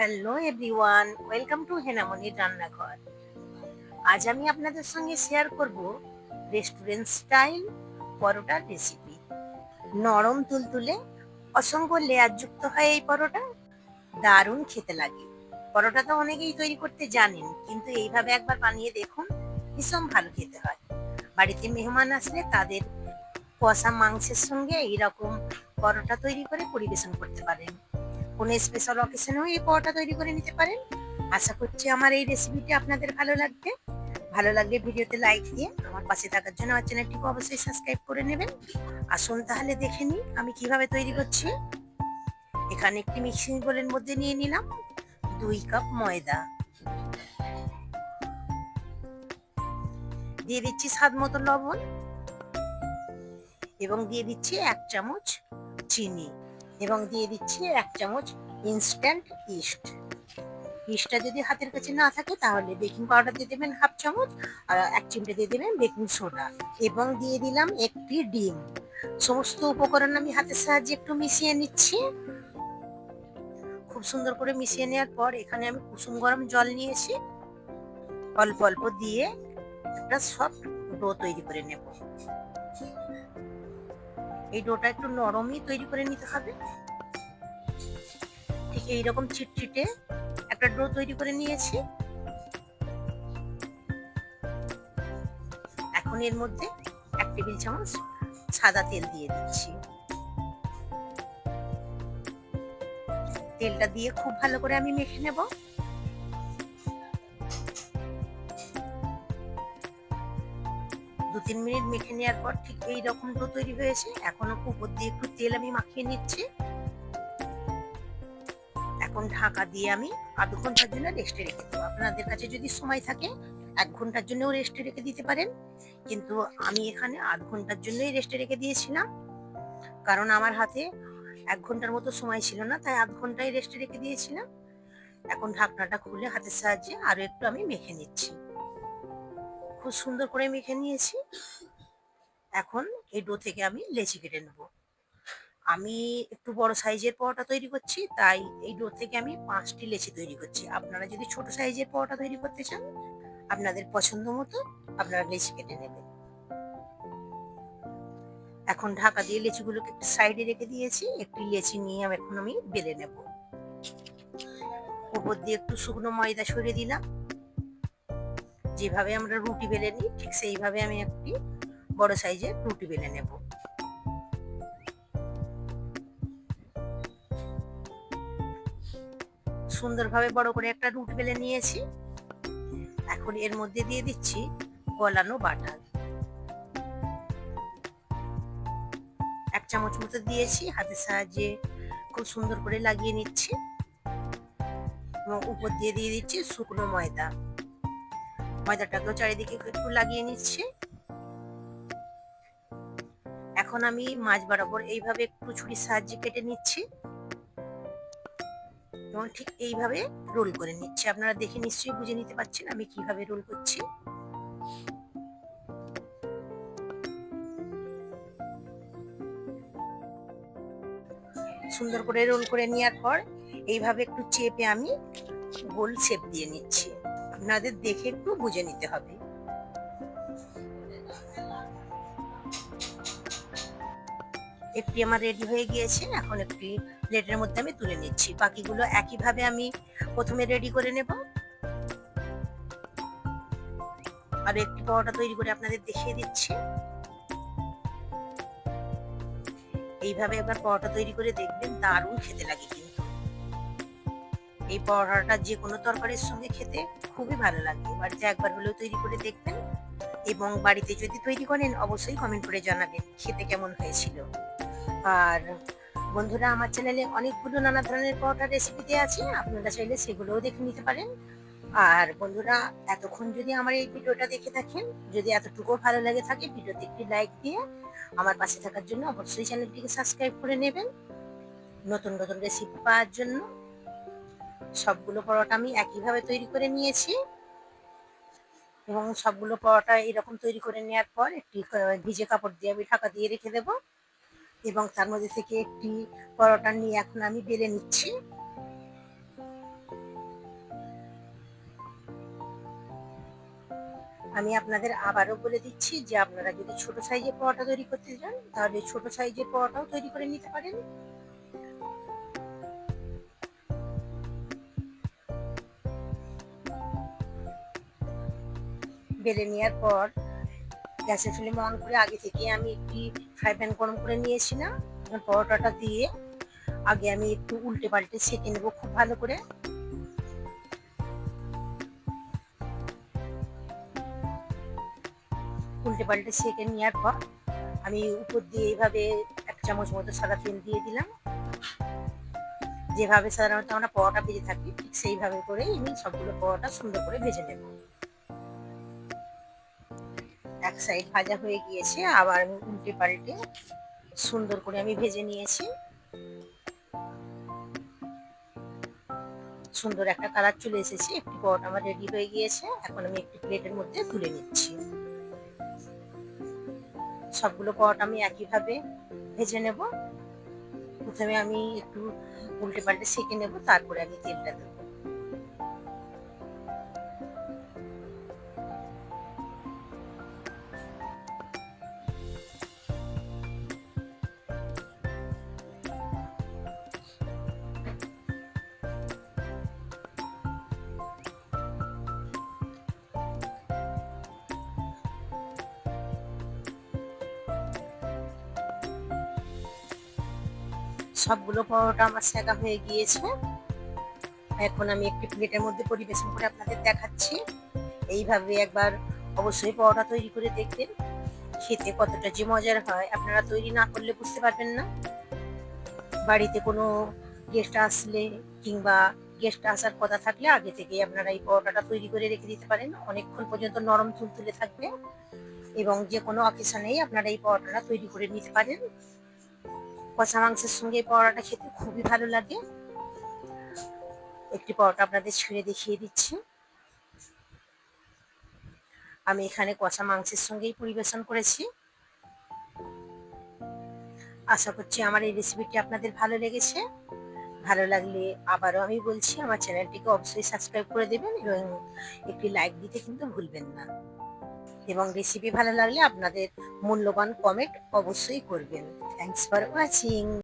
Hello everyone, welcome to হেনামনির রান্নাঘর। আজ আমি আপনাদের সঙ্গে শেয়ার করব রেস্টুরেন্ট স্টাইল পরোটার রেসিপি। নরম তুলতুলে, অসংখ্য লেয়ার যুক্ত হয় এই পরোটা। দারুণ খেতে লাগে। পরোটা তো অনেকেই তৈরি করতে জানেন, কিন্তু এইভাবে একবার বানিয়ে দেখুন, ভীষণ ভালো খেতে হয়। বাড়িতে মেহমান আসলে তাদের কষা মাংসের সঙ্গে এইরকম পরোটা তৈরি করে পরিবেশন করতে পারেন। কোনো স্পেশাল অকেশনেও এই পরোটা তৈরি করে নিতে পারেন। আশা করছি আমার এই রেসিপিটি আপনাদের ভালো লাগবে। ভালো লাগলে ভিডিওতে লাইক দিয়ে আমার পাশে থাকার জন্য আমার চ্যানেলটিকে অবশ্যই সাবস্ক্রাইব করে নেবেন। আসুন তাহলে দেখে নিই আমি কিভাবে তৈরি করছি। এখানে একটি মিক্সিং বোলের মধ্যে নিয়ে নিলাম 2 কাপ ময়দা, দিয়ে দিচ্ছি স্বাদ মতো লবণ এবং দিয়ে দিচ্ছি 1 চামচ চিনি এবং দিয়ে দিচ্ছি 1 চামচ ইনস্ট্যান্ট ইস্ট। ইস্টটা যদি হাতের কাছে না থাকে তাহলে বেকিং পাউডার দিয়ে দেবেন 1/2 চামচ, আর 1 চিমটে দিয়ে দেবেন বেকিং সোডা এবং দিয়ে দিলাম একটি ডিম। সমস্ত উপকরণ আমি হাতের সাহায্যে একটু মিশিয়ে নিচ্ছি। খুব সুন্দর করে মিশিয়ে নেওয়ার পর এখানে আমি কুসুম গরম জল নিয়েছি, অল্প অল্প দিয়ে একটা সফট ডো তৈরি করে নেব। এই ডোটা একটু নরমই তৈরি করে নিতে হবে। ঠিক এইরকম চিটচিটে একটা ডো তৈরি করে নিয়েছি। এখন এর মধ্যে 1 টেবিল চামচ সাদা তেল দিয়ে দিচ্ছি। তেলটা দিয়ে খুব ভালো করে আমি মেখে নেব। 2-3 মিনিট মেখে নেওয়ার পর ঠিক এইরকম ডো তৈরি হয়েছে। এখন উপর দিয়ে একটু তেল আমি মাখিয়ে নিচ্ছি। এখন ঢাকা দিয়ে আমি আধ ঘন্টার জন্য রেস্টে রেখে দেবো। আপনাদের কাছে যদি সময় থাকে 1 ঘন্টার জন্যও রেস্টে রেখে দিতে পারেন, কিন্তু আমি এখানে আধ ঘন্টার জন্যই রেস্টে রেখে দিয়েছিলাম, কারণ আমার হাতে 1 ঘন্টার মতো সময় ছিল না, তাই আধ ঘন্টাই রেস্টে রেখে দিয়েছিলাম। এখন ঢাকনাটা খুলে হাতের সাহায্যে আরো একটু আমি মেখে নিচ্ছি। খুব সুন্দর করে মেখে নিয়েছি। এখন এই ডো থেকে আমি লেচি কেটে নেব। আমি একটু বড় সাইজের পরোটা তৈরি করছি, তাই এই ডো থেকে আমি 5টি লেচি তৈরি করছি। আপনারা যদি ছোট সাইজের পরোটা তৈরি করতে চান, আপনাদের পছন্দ মতো আপনারা লেচি কেটে নেবেন। এখন ঢাকা দিয়ে লেচিগুলোকে একটু সাইডে রেখে দিয়েছি। একটি লেচি নিয়ে এখন আমি বেলে নেব। উপর দিয়ে একটু শুকনো ময়দা সরিয়ে দিলাম। যেভাবে আমরা রুটি বেলে নিই ঠিক সেইভাবে আমি একটি বড় সাইজের রুটি বেলে নেব। সুন্দরভাবে বড় করে একটা রুটি বেলে নিয়েছি। এখন এর মধ্যে দিয়ে দিচ্ছি গলানো বাটার। 1 চামচ মতো দিয়েছি, হাতের সাহায্যে খুব সুন্দর করে লাগিয়ে নিচ্ছি এবং উপর দিয়ে দিয়ে দিচ্ছি শুকনো ময়দা। ময়দাটাকেও চারিদিকে একটু লাগিয়ে নিচ্ছি। এখন আমি মাঝ বরাবর এইভাবে একটু ছুরির সাহায্যে কেটে নিচ্ছি এবং ঠিক এইভাবে রোল করে নিচ্ছি। আপনারা দেখে নিশ্চয়ই বুঝে নিতে পারছেন আমি কিভাবে রোল করছি। সুন্দর করে রোল করে নেওয়ার পর এইভাবে একটু চেপে আমি গোল শেপ দিয়ে নিচ্ছি। আপনাদের দেখে একটু বুঝে নিতে হবে। একটি আমার রেডি হয়ে গিয়েছে। এখন একটি প্লেটের মধ্যে আমি তুলে নিচ্ছি। বাকিগুলো একইভাবে আমি প্রথমে রেডি করে নেব। আর একটি পরোটা তৈরি করে আপনাদের দেখিয়ে দিচ্ছি। এইভাবে একবার পরোটা তৈরি করে দেখবেন, দারুণ খেতে লাগে কিন্তু। এই পরোটাটা যে কোনো তরকারির সঙ্গে খেতে খুবই ভালো লাগে। বাড়িতে একবার হলেও তৈরি করে দেখবেন এবং বাড়িতে যদি তৈরি করেন অবশ্যই কমেন্ট করে জানাবেন খেতে কেমন হয়েছিল। আর বন্ধুরা, আমার চ্যানেলে অনেকগুলো নানা ধরনের পরোটার রেসিপি দেওয়া আছে, আপনারা চাইলে সেগুলোও দেখে নিতে পারেন। আর বন্ধুরা, এতক্ষণ যদি আমার এই ভিডিওটা দেখে থাকেন, যদি এতটুকু ভালো লাগে থাকে, ভিডিওতে একটি লাইক দিয়ে আমার পাশে থাকার জন্য অবশ্যই চ্যানেলটিকে সাবস্ক্রাইব করে নেবেন নতুন নতুন রেসিপি পাওয়ার জন্য। সবগুলো পরোটা আমি একইভাবে তৈরি করে নিয়েছি এবং সবগুলো পরোটা এরকম তৈরি করে নেওয়ার পর একটি ভিজে কাপড় দিয়ে আমি ঢাকা দিয়ে রেখে দেব এবং তার মধ্যে থেকে একটি পরোটা নিয়ে এখন আমি বেলে নিচ্ছি। আমি আপনাদের আবারও বলে দিচ্ছি যে আপনারা যদি ছোট সাইজের পরোটা তৈরি করতে চান তাহলে ছোট সাইজের পরোটাও তৈরি করে নিতে পারেন। বেলে নেওয়ার পর গ্যাসের ফ্লেম অন করে আগে থেকে আমি একটি ফ্রাই প্যান গরম করে নিয়েছিলাম। পরোটাটা দিয়ে আগে আমি একটু উল্টে পাল্টে সেঁকে নেবো খুব ভালো করে। উল্টে পাল্টে সেঁকে নেওয়ার পর আমি উপর দিয়ে এইভাবে 1 চামচ মতো সাদা তেল দিয়ে দিলাম। যেভাবে সাধারণত আমরা পরোটা ভেজে থাকি ঠিক সেইভাবে করে আমি সবগুলো পরোটা সুন্দর করে ভেজে নেব। এক সাইড ভাজা হয়ে গিয়েছে, আবার আমি উল্টে পাল্টে সুন্দর করে আমি ভেজে নিয়েছি। সুন্দর একটা কালার চলে এসেছে, একটি পরোটা আমার রেডি হয়ে গিয়েছে। এখন আমি একটি প্লেটের মধ্যে তুলে নিচ্ছি। সবগুলো পরোটা আমি একইভাবে ভেজে নেব। প্রথমে আমি একটু উল্টে পাল্টে সেঁকে নেব, তারপরে আমি তেলটা দেবো। সবগুলো পরোটা আমার সেঁকা হয়ে গিয়েছে। এখন আমি একটি প্লেটের মধ্যে পরিবেশন করে আপনাদের দেখাচ্ছি। এইভাবে একবার অবশ্যই পরোটা তৈরি করে দেখবেন, খেতে কতটা যে মজার হয় আপনারা তৈরি না করলে বুঝতে পারবেন না। বাড়িতে কোনো গেস্ট আসলে কিংবা গেস্ট আসার কথা থাকলে আগে থেকেই আপনারা এই পরোটাটা তৈরি করে রেখে দিতে পারেন, অনেকক্ষণ পর্যন্ত নরম তুলতুলে থাকবে এবং যে কোনো অকেশনেই আপনারা এই পরোটাটা তৈরি করে নিতে পারেন। কষা মাংসের সঙ্গে এই পরোটাটা খেতে খুবই ভালো লাগে। একটি পরোটা আপনাদের ছিঁড়ে দেখিয়ে দিচ্ছি। আমি এখানে কষা মাংসের সঙ্গেই পরিবেশন করেছি। আশা করছি আমার এই রেসিপিটি আপনাদের ভালো লেগেছে। ভালো লাগলে আবারও আমি বলছি আমার চ্যানেলটিকে অবশ্যই সাবস্ক্রাইব করে দেবেন এবং একটি লাইক দিতে কিন্তু ভুলবেন না। এবং রেসিপি ভালো লাগলে আপনাদের মূল্যবান কমেন্ট অবশ্যই করবেন। Thanks for watching.